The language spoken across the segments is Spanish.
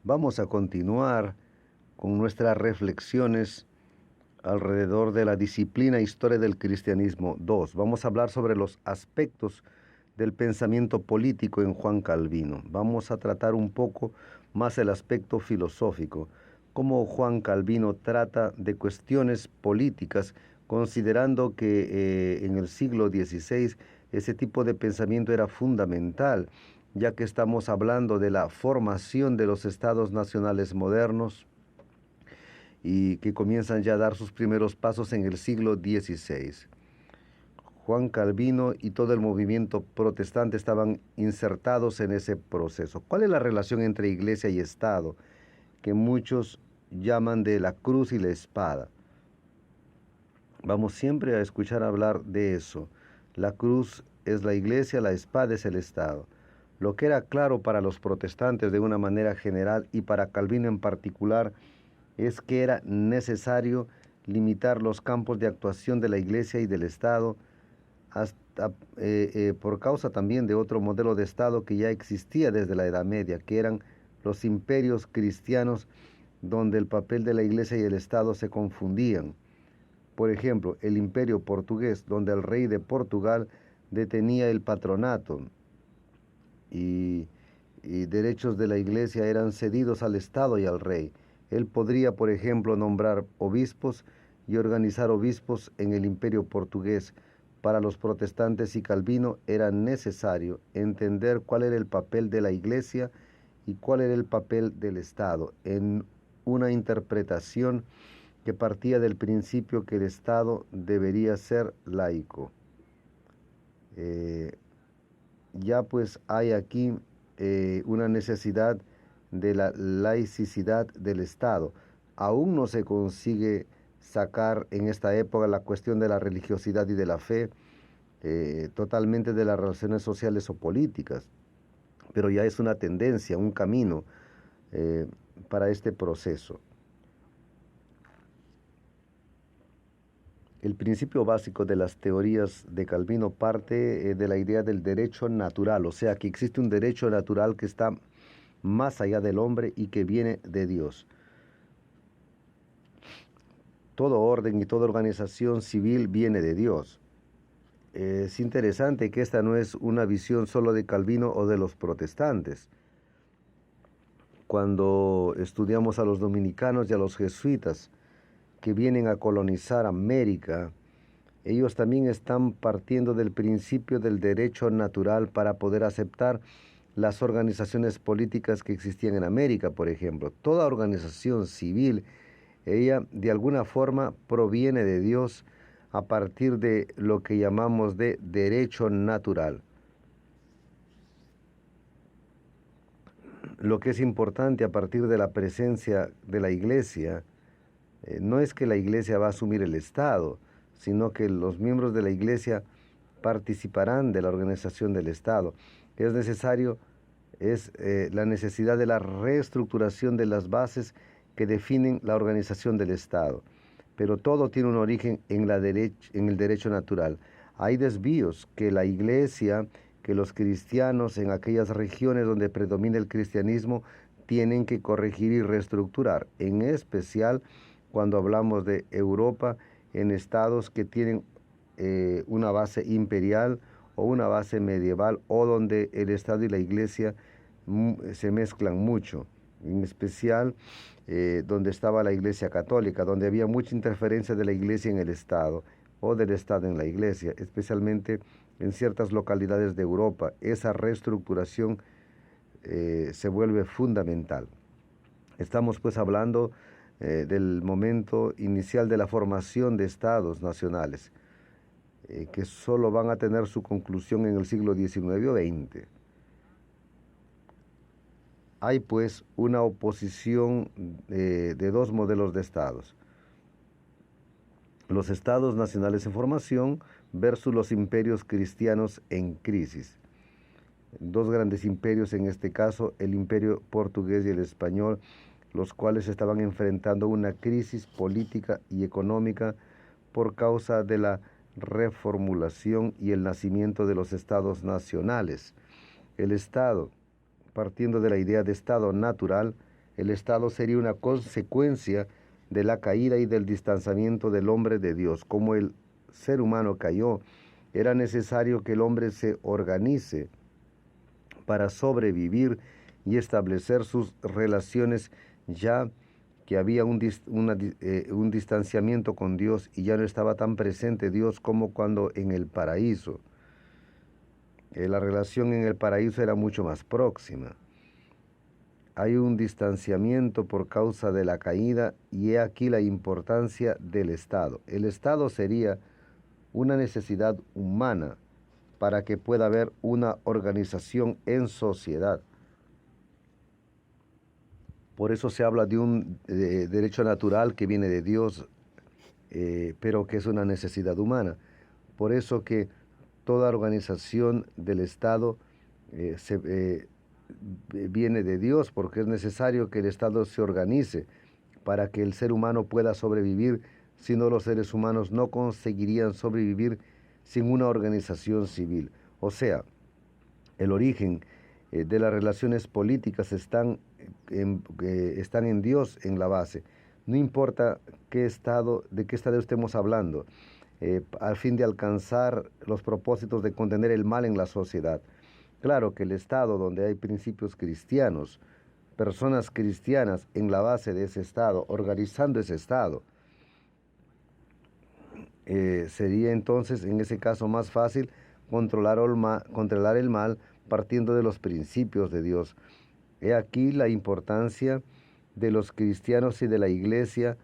Vamos a continuar con nuestras reflexiones alrededor de la disciplina Historia del Cristianismo 2. Vamos a hablar sobre los aspectos del pensamiento político en Juan Calvino. Vamos a tratar un poco más el aspecto filosófico, cómo Juan Calvino trata de cuestiones políticas, considerando que en el siglo XVI ese tipo de pensamiento era fundamental, ya que estamos hablando de la formación de los estados nacionales modernos y que comienzan ya a dar sus primeros pasos en el siglo XVI. Juan Calvino y todo el movimiento protestante estaban insertados en ese proceso. ¿Cuál es la relación entre iglesia y Estado, que muchos llaman de la cruz y la espada? Vamos siempre a escuchar hablar de eso. La cruz es la iglesia, la espada es el Estado. Lo que era claro para los protestantes de una manera general y para Calvino en particular es que era necesario limitar los campos de actuación de la iglesia y del Estado hasta por causa también de otro modelo de Estado que ya existía desde la Edad Media, que eran los imperios cristianos, donde el papel de la iglesia y el Estado se confundían. Por ejemplo, el imperio portugués, donde el rey de Portugal detenía el patronato y derechos de la iglesia eran cedidos al Estado y al rey. Él podría, por ejemplo, nombrar obispos y organizar obispos en el imperio portugués. Para los protestantes y Calvino era necesario entender cuál era el papel de la iglesia y cuál era el papel del Estado en una interpretación que partía del principio que el Estado debería ser laico. Ya pues hay aquí una necesidad de la laicidad del Estado. Aún no se consigue sacar en esta época la cuestión de la religiosidad y de la fe totalmente de las relaciones sociales o políticas, pero ya es una tendencia, un camino para este proceso. El principio básico de las teorías de Calvino parte de la idea del derecho natural, o sea, que existe un derecho natural que está más allá del hombre y que viene de Dios. Todo orden y toda organización civil viene de Dios. Es interesante que esta no es una visión solo de Calvino o de los protestantes. Cuando estudiamos a los dominicanos y a los jesuitas que vienen a colonizar América, ellos también están partiendo del principio del derecho natural para poder aceptar las organizaciones políticas que existían en América, por ejemplo. Toda organización civil, ella de alguna forma proviene de Dios a partir de lo que llamamos de derecho natural. Lo que es importante a partir de la presencia de la iglesia, no es que la iglesia va a asumir el Estado, sino que los miembros de la iglesia participarán de la organización del Estado. Es necesario, la necesidad de la reestructuración de las bases que definen la organización del Estado. Pero todo tiene un origen en el derecho natural. Hay desvíos que la iglesia, que los cristianos en aquellas regiones donde predomina el cristianismo tienen que corregir y reestructurar, en especial cuando hablamos de Europa, en estados que tienen una base imperial o una base medieval, o donde el Estado y la Iglesia se mezclan mucho, en especial donde estaba la Iglesia católica, donde había mucha interferencia de la Iglesia en el Estado o del Estado en la Iglesia, especialmente en ciertas localidades de Europa. Esa reestructuración se vuelve fundamental. Estamos pues hablando del momento inicial de la formación de estados nacionales, que solo van a tener su conclusión en el siglo XIX o XX. Hay pues una oposición de dos modelos de estados. Los estados nacionales en formación versus los imperios cristianos en crisis. Dos grandes imperios, en este caso el imperio portugués y el español, los cuales estaban enfrentando una crisis política y económica por causa de la reformulación y el nacimiento de los estados nacionales. El Estado, partiendo de la idea de Estado natural, El Estado sería una consecuencia de la caída y del distanciamiento del hombre de Dios. Como el ser humano cayó, era necesario que el hombre se organice para sobrevivir y establecer sus relaciones, ya que había un distanciamiento con Dios y ya no estaba tan presente Dios como cuando en el paraíso. La relación en el paraíso era mucho más próxima. Hay un distanciamiento por causa de la caída y he aquí la importancia del Estado. El Estado sería una necesidad humana para que pueda haber una organización en sociedad. Por eso se habla de un derecho natural que viene de Dios, pero que es una necesidad humana. Por eso que toda organización del Estado viene de Dios, porque es necesario que el Estado se organice para que el ser humano pueda sobrevivir. Si no, los seres humanos no conseguirían sobrevivir sin una organización civil. O sea, el origen de las relaciones políticas están en Dios en la base. No importa de qué estado estemos hablando, al fin de alcanzar los propósitos de contener el mal en la sociedad. Claro que el Estado donde hay principios cristianos, personas cristianas en la base de ese Estado, organizando ese Estado, sería entonces en ese caso más fácil controlar el mal partiendo de los principios de Dios. He aquí la importancia de los cristianos y de la iglesia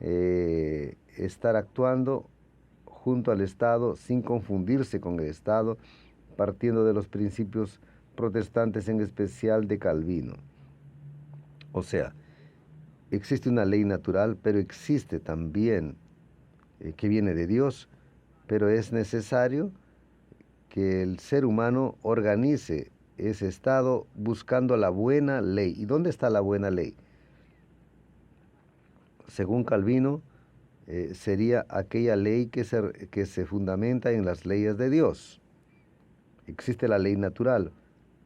estar actuando junto al Estado sin confundirse con el Estado, partiendo de los principios protestantes, en especial de Calvino. O sea, existe una ley natural, pero existe también que viene de Dios, pero es necesario que el ser humano organice ese Estado buscando la buena ley. ¿Y dónde está la buena ley? Según Calvino, sería aquella ley que se fundamenta en las leyes de Dios. Existe la ley natural.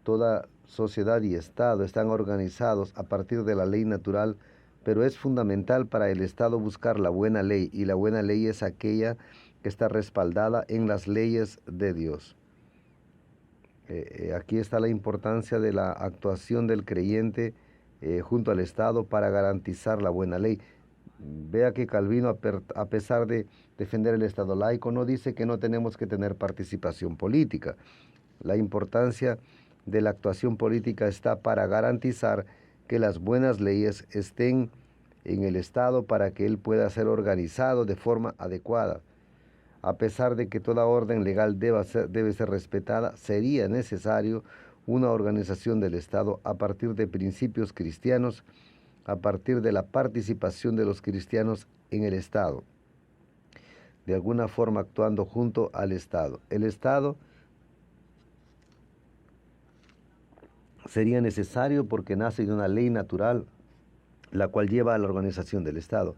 Toda sociedad y Estado están organizados a partir de la ley natural, pero es fundamental para el Estado buscar la buena ley, y la buena ley es aquella que está respaldada en las leyes de Dios. Aquí está la importancia de la actuación del creyente junto al Estado para garantizar la buena ley. Vea que Calvino, a pesar de defender el Estado laico, no dice que no tenemos que tener participación política. La importancia de la actuación política está para garantizar que las buenas leyes estén en el Estado para que él pueda ser organizado de forma adecuada. A pesar de que toda orden legal debe ser respetada, sería necesario una organización del Estado a partir de principios cristianos, a partir de la participación de los cristianos en el Estado, de alguna forma actuando junto al Estado. El Estado sería necesario porque nace de una ley natural, la cual lleva a la organización del Estado,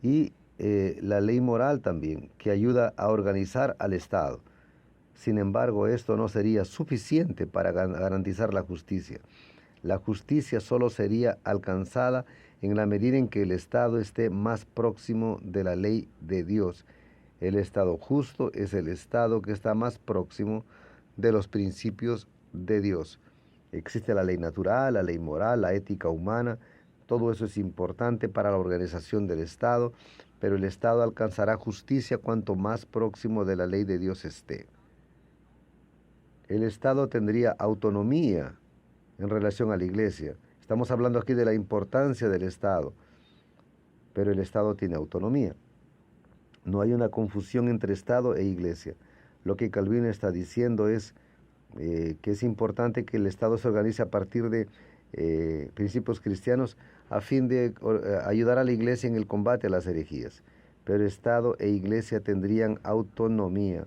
y la ley moral también, que ayuda a organizar al Estado. Sin embargo, esto no sería suficiente para garantizar la justicia. La justicia solo sería alcanzada en la medida en que el Estado esté más próximo de la ley de Dios. El Estado justo es el Estado que está más próximo de los principios de Dios. Existe la ley natural, la ley moral, la ética humana. Todo eso es importante para la organización del Estado, pero el Estado alcanzará justicia cuanto más próximo de la ley de Dios esté. El Estado tendría autonomía en relación a la Iglesia. Estamos hablando aquí de la importancia del Estado, pero el Estado tiene autonomía. No hay una confusión entre Estado e Iglesia. Lo que Calvino está diciendo es que es importante que el Estado se organice a partir de principios cristianos a fin de ayudar a la Iglesia en el combate a las herejías. Pero Estado e Iglesia tendrían autonomía.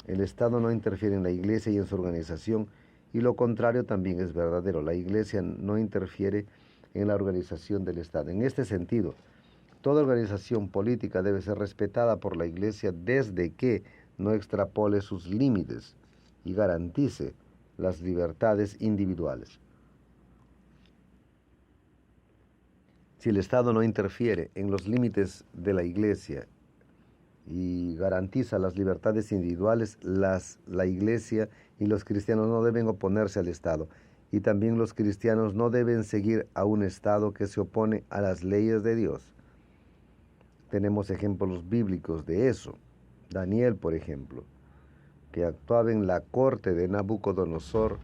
El Estado no interfiere en la Iglesia y en su organización, y lo contrario también es verdadero. La Iglesia no interfiere en la organización del Estado. En este sentido, toda organización política debe ser respetada por la Iglesia desde que no extrapole sus límites y garantice las libertades individuales. Si el Estado no interfiere en los límites de la Iglesia y garantiza las libertades individuales, la Iglesia y los cristianos no deben oponerse al Estado. Y también los cristianos no deben seguir a un Estado que se opone a las leyes de Dios. Tenemos ejemplos bíblicos de eso. Daniel, por ejemplo, que actuaba en la corte de Nabucodonosor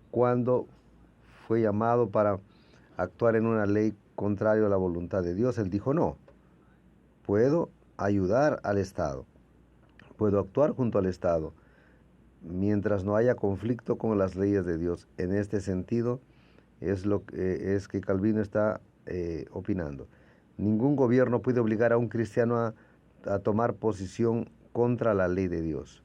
cuando fue llamado para actuar en una ley contraria a la voluntad de Dios. Él dijo, no, puedo ayudar al Estado, puedo actuar junto al Estado, mientras no haya conflicto con las leyes de Dios. En este sentido es que Calvino está opinando. Ningún gobierno puede obligar a un cristiano a tomar posición contra la ley de Dios.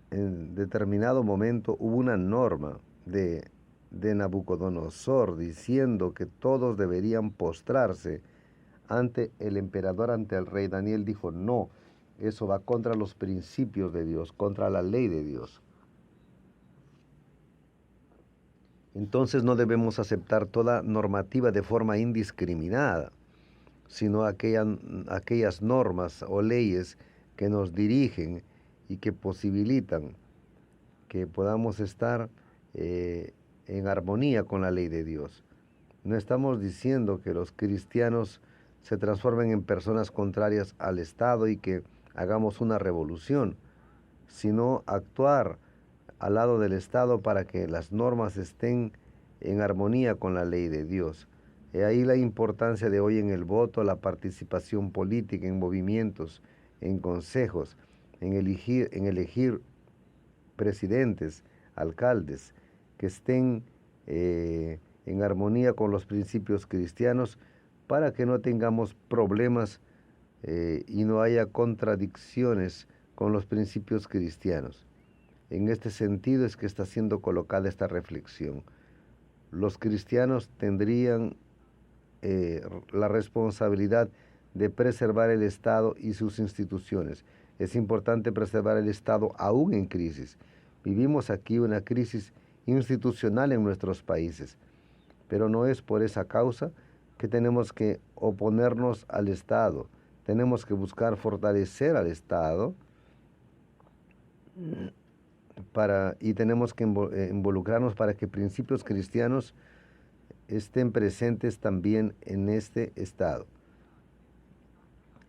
En determinado momento hubo una norma de Nabucodonosor diciendo que todos deberían postrarse ante el emperador, ante el rey. Daniel dijo, no, eso va contra los principios de Dios, contra la ley de Dios. Entonces no debemos aceptar toda normativa de forma indiscriminada, sino aquellas normas o leyes que nos dirigen y que posibilitan que podamos estar en armonía con la ley de Dios. No estamos diciendo que los cristianos se transformen en personas contrarias al Estado y que hagamos una revolución, sino actuar al lado del Estado para que las normas estén en armonía con la ley de Dios. He ahí la importancia de hoy en el voto, la participación política, en movimientos, en consejos, en elegir presidentes, alcaldes, que estén en armonía con los principios cristianos para que no tengamos problemas y no haya contradicciones con los principios cristianos. En este sentido es que está siendo colocada esta reflexión. Los cristianos tendrían la responsabilidad de preservar el Estado y sus instituciones. Es importante preservar el Estado aún en crisis. Vivimos aquí una crisis institucional en nuestros países, pero no es por esa causa que tenemos que oponernos al Estado. Tenemos que buscar fortalecer al Estado y tenemos que involucrarnos para que principios cristianos estén presentes también en este Estado.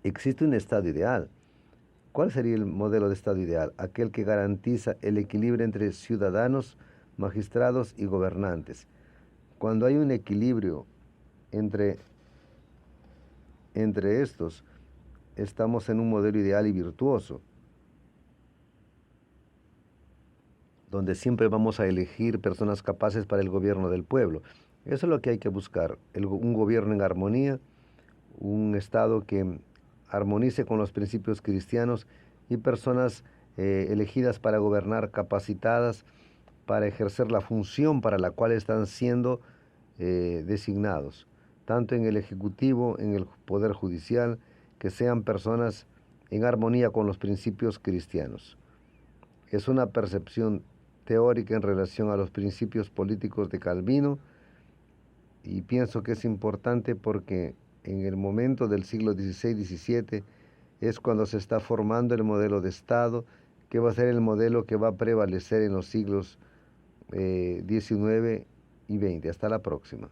Existe un Estado ideal. ¿Cuál sería el modelo de Estado ideal? Aquel que garantiza el equilibrio entre ciudadanos, magistrados y gobernantes. Cuando hay un equilibrio entre estos, estamos en un modelo ideal y virtuoso, donde siempre vamos a elegir personas capaces para el gobierno del pueblo. Eso es lo que hay que buscar, un gobierno en armonía, un Estado que armonice con los principios cristianos y personas elegidas para gobernar, capacitadas para ejercer la función para la cual están siendo designados, tanto en el Ejecutivo, en el Poder Judicial, que sean personas en armonía con los principios cristianos. Es una percepción teórica en relación a los principios políticos de Calvino y pienso que es importante porque en el momento del siglo XVI-XVII es cuando se está formando el modelo de Estado, que va a ser el modelo que va a prevalecer en los siglos XIX y XX. Hasta la próxima.